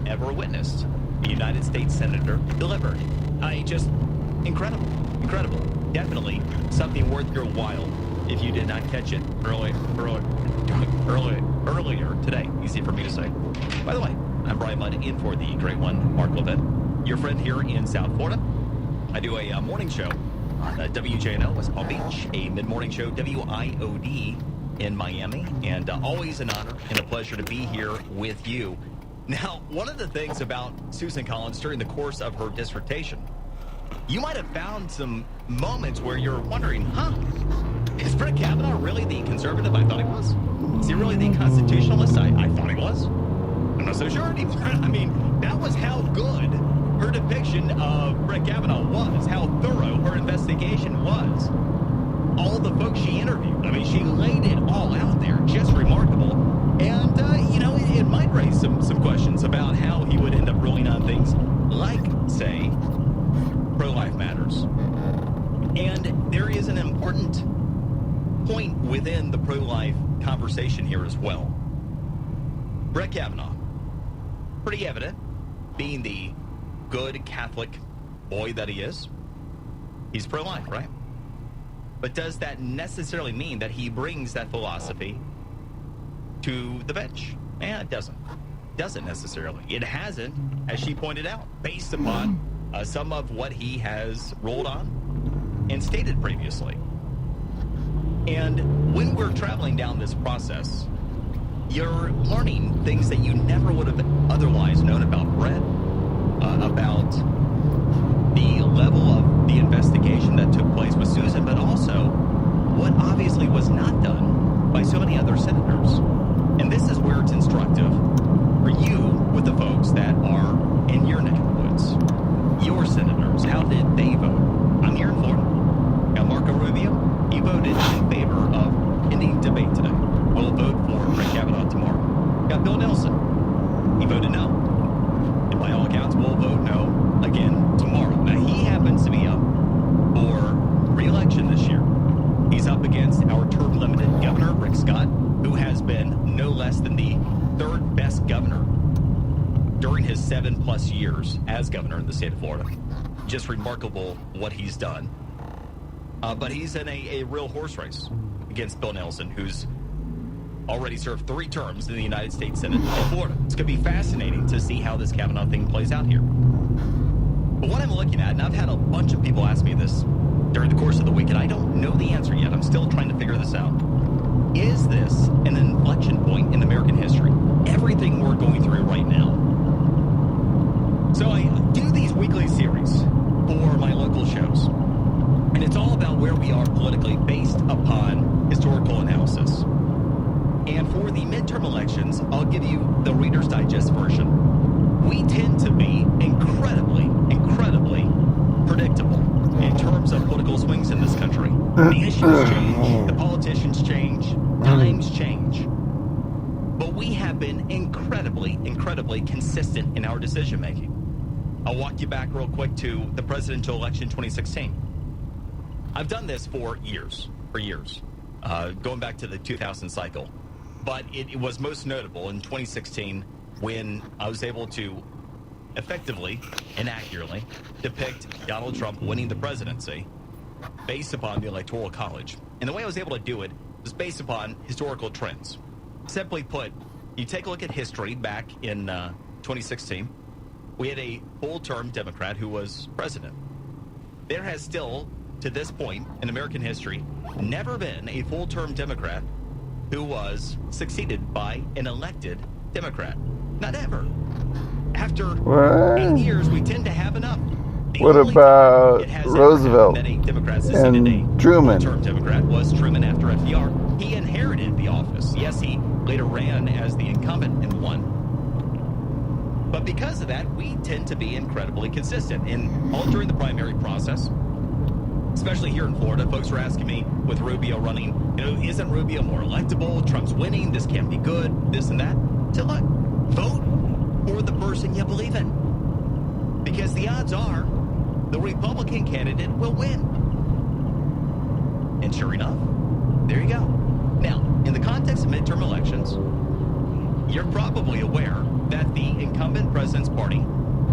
ever witnessed. A United States Senator delivered. Just incredible. Incredible. Definitely something worth your while if you did not catch it earlier today. Easy for me to say. By the way, I'm Brian Mudd in for the great one, Mark Levin, your friend here in South Florida. I do a morning show on WJNO, West Palm Beach, a mid-morning show, WIOD in Miami, and always an honor and a pleasure to be here with you. Now, one of the things about Susan Collins during the course of her dissertation, you might have found some moments where you're wondering, is Brett Kavanaugh really the conservative I thought he was? Is he really the constitutionalist I thought he was? I'm not so sure anymore. I mean, that was how good her depiction of Brett Kavanaugh was, how thorough her investigation was. All the folks she interviewed, I mean, she laid it all out there, just remarkable. And, it might raise some questions about how he would end up ruling on things like, say, pro-life matters. And there is an important point within the pro-life conversation here as well. Brett Kavanaugh, pretty evident, being the good Catholic boy that he is, he's pro-life, right? But does that necessarily mean that he brings that philosophy to the bench? It doesn't. Doesn't necessarily. It hasn't, as she pointed out, based upon some of what he has rolled on and stated previously. And when we're traveling down this process, you're learning things that you never would have otherwise known about Brett, about the level of the investigation that took place with Susan, but also what obviously was not done by so many other senators. And this is where it's instructive for you with the folks that are in your neck of the woods. Your senators, how did they vote? I'm here in Florida. Got Marco Rubio. He voted in favor of ending debate today. We'll vote for Brett Kavanaugh tomorrow. Got Bill Nelson. He voted no. And by all accounts, we'll vote no again tomorrow. Now, he happens to be up for re-election this year. He's up against our term-limited governor, Rick Scott, who has been no less than the third best governor during his 7+ years as governor in the state of Florida. Just remarkable what he's done. But he's in a real horse race against Bill Nelson, who's already served 3 terms in the United States Senate of Florida. It's going to be fascinating to see how this Kavanaugh thing plays out here. But what I'm looking at, and I've had a bunch of people ask me this during the course of the week, and I don't know the answer yet. I'm still trying to figure this out. Is this an inflection point in American history? Everything we're going through right now. So I do these weekly series for my local shows. And it's all about where we are politically based upon historical analysis. And for the midterm elections, I'll give you the Reader's Digest version. We tend to be incredibly predictable in terms of political swings in this country. The issues change, the politicians change, times change. But we have been incredibly consistent in our decision making. I'll walk you back real quick to the presidential election 2016. I've done this for years, going back to the 2000 cycle. But it was most notable in 2016 when I was able to effectively and accurately depict Donald Trump winning the presidency based upon the Electoral College. And the way I was able to do it was based upon historical trends. Simply put, you take a look at history back in 2016, we had a full-term Democrat who was president. There has still, to this point in American history, never been a full-term Democrat who was succeeded by an elected Democrat. Not ever. After 8 years, we tend to have enough. What about Roosevelt and Truman? Full-term Democrat was Truman after FDR. He inherited the office. Yes, he later ran as the incumbent and won. But because of that, we tend to be incredibly consistent. And all during the primary process, especially here in Florida, folks were asking me with Rubio running, isn't Rubio more electable? Trump's winning. This can't be good. This and that. So look, vote for the person you believe in. Because the odds are the Republican candidate will win. And sure enough, there you go. Now, in the context of midterm elections, you're probably aware that that the incumbent president's party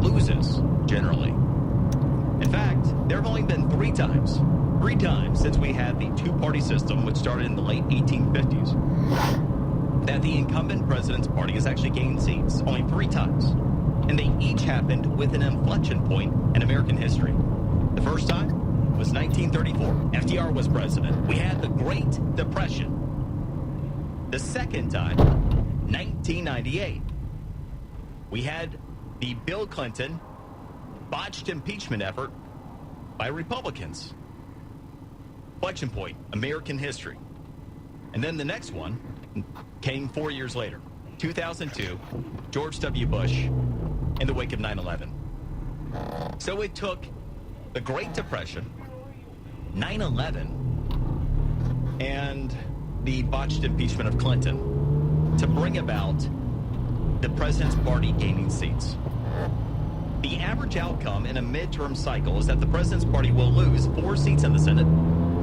loses, generally. In fact, there have only been three times since we had the two-party system, which started in the late 1850s, that the incumbent president's party has actually gained seats. Only three times. And they each happened with an inflection point in American history. The first time was 1934. FDR was president. We had the Great Depression. The second time, 1998. We had the Bill Clinton botched impeachment effort by Republicans. Inflection point, American history. And then the next one came 4 years later, 2002, George W. Bush, in the wake of 9/11. So it took the Great Depression, 9/11, and the botched impeachment of Clinton to bring about the president's party gaining seats. The average outcome in a midterm cycle is that the president's party will lose 4 seats in the Senate,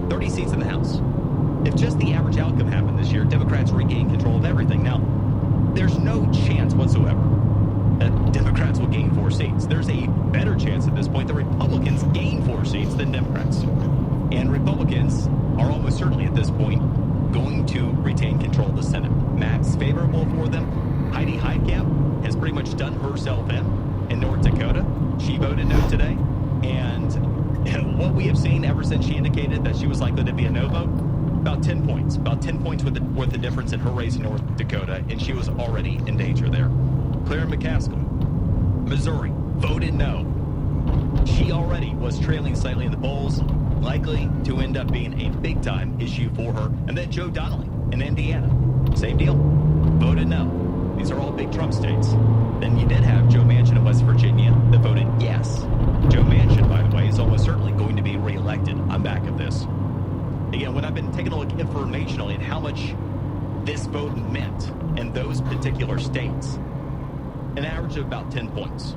30 seats in the House. If just the average outcome happened this year, Democrats regain control of everything. Now, there's no chance whatsoever that Democrats will gain 4 seats. There's a better chance at this point that Republicans gain 4 seats than Democrats. And Republicans are almost certainly at this point going to retain control of the Senate. Maps favorable for them. Heidi Heitkamp has pretty much done herself in North Dakota. She voted no today. And what we have seen ever since she indicated that she was likely to be a no vote, about 10 points. About 10 points worth the difference in her race in North Dakota, and she was already in danger there. Claire McCaskill, Missouri, voted no. She already was trailing slightly in the polls, likely to end up being a big-time issue for her. And then Joe Donnelly in Indiana, same deal, voted no. These are all big Trump states. Then you did have Joe Manchin in West Virginia that voted yes. Joe Manchin, by the way, is almost certainly going to be reelected. I'm back of this. Again, when I've been taking a look informationally at how much this vote meant in those particular states, an average of about 10 points.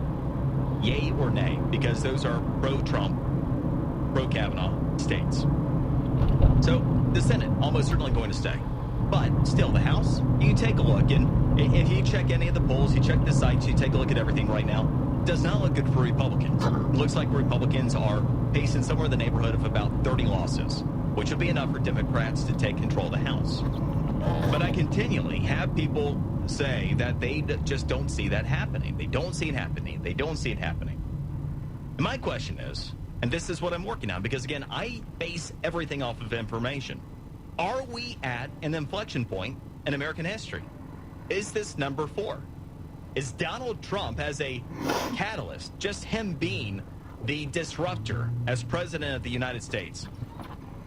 Yay or nay, because those are pro-Trump, pro-Kavanaugh states. So the Senate almost certainly going to stay. But still, the House, you can take a look, and if you check any of the polls, you check the sites, you take a look at everything right now, does not look good for Republicans. It looks like Republicans are pacing somewhere in the neighborhood of about 30 losses, which would be enough for Democrats to take control of the House. But I continually have people say that they just don't see that happening. They don't see it happening. They don't see it happening. And my question is, and this is what I'm working on, because again, I base everything off of information. Are we at an inflection point in American history? Is this number 4? Is Donald Trump as a catalyst, just him being the disruptor as president of the United States?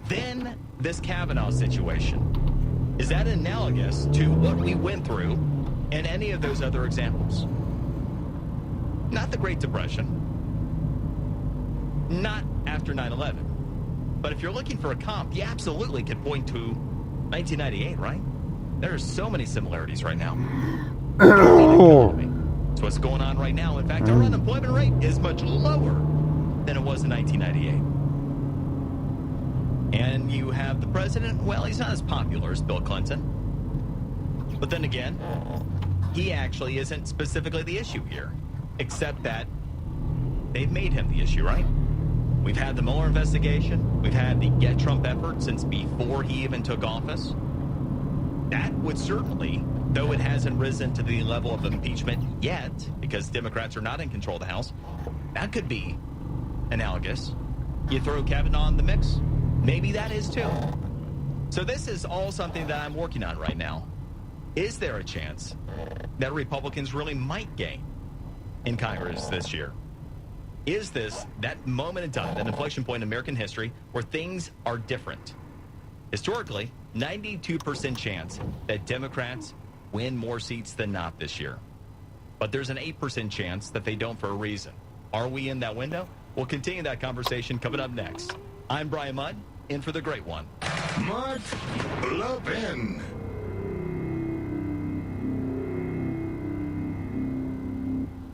Then this Kavanaugh situation, is that analogous to what we went through in any of those other examples? Not the Great Depression, not after 9/11. But if you're looking for a comp, you absolutely could point to 1998, right? There are so many similarities right now. It's what's going on right now. In fact, our unemployment rate is much lower than it was in 1998. And you have the president, well, he's not as popular as Bill Clinton. But then again, he actually isn't specifically the issue here, except that they've made him the issue, right? We've had the Mueller investigation. We've had the Get Trump effort since before he even took office. That would certainly, though it hasn't risen to the level of impeachment yet, because Democrats are not in control of the House, that could be analogous. You throw Kavanaugh in the mix, maybe that is too. So this is all something that I'm working on right now. Is there a chance that Republicans really might gain in Congress this year? Is this that moment in time, that inflection point in American history where things are different? Historically, 92% chance that Democrats win more seats than not this year. But there's an 8% chance that they don't for a reason. Are we in that window? We'll continue that conversation coming up next. I'm Brian Mudd, in for the great one. Mudd Lupin.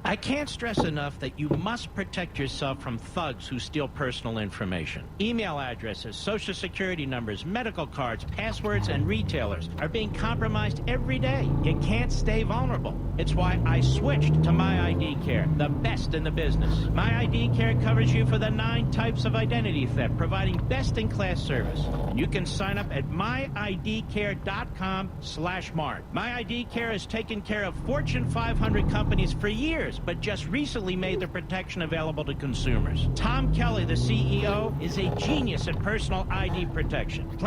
I can't stress enough that you must protect yourself from thugs who steal personal information. Email addresses, social security numbers, medical cards, passwords, and retailers are being compromised every day. You can't stay vulnerable. It's why I switched to My ID Care, the best in the business. My ID Care covers you for the 9 types of identity theft, providing best-in-class service. And you can sign up at myidcare.com/Mark. My ID Care has taken care of Fortune 500 companies for years, but just recently made the protection available to consumers. Tom Kelly, the CEO, is a genius at personal ID protection.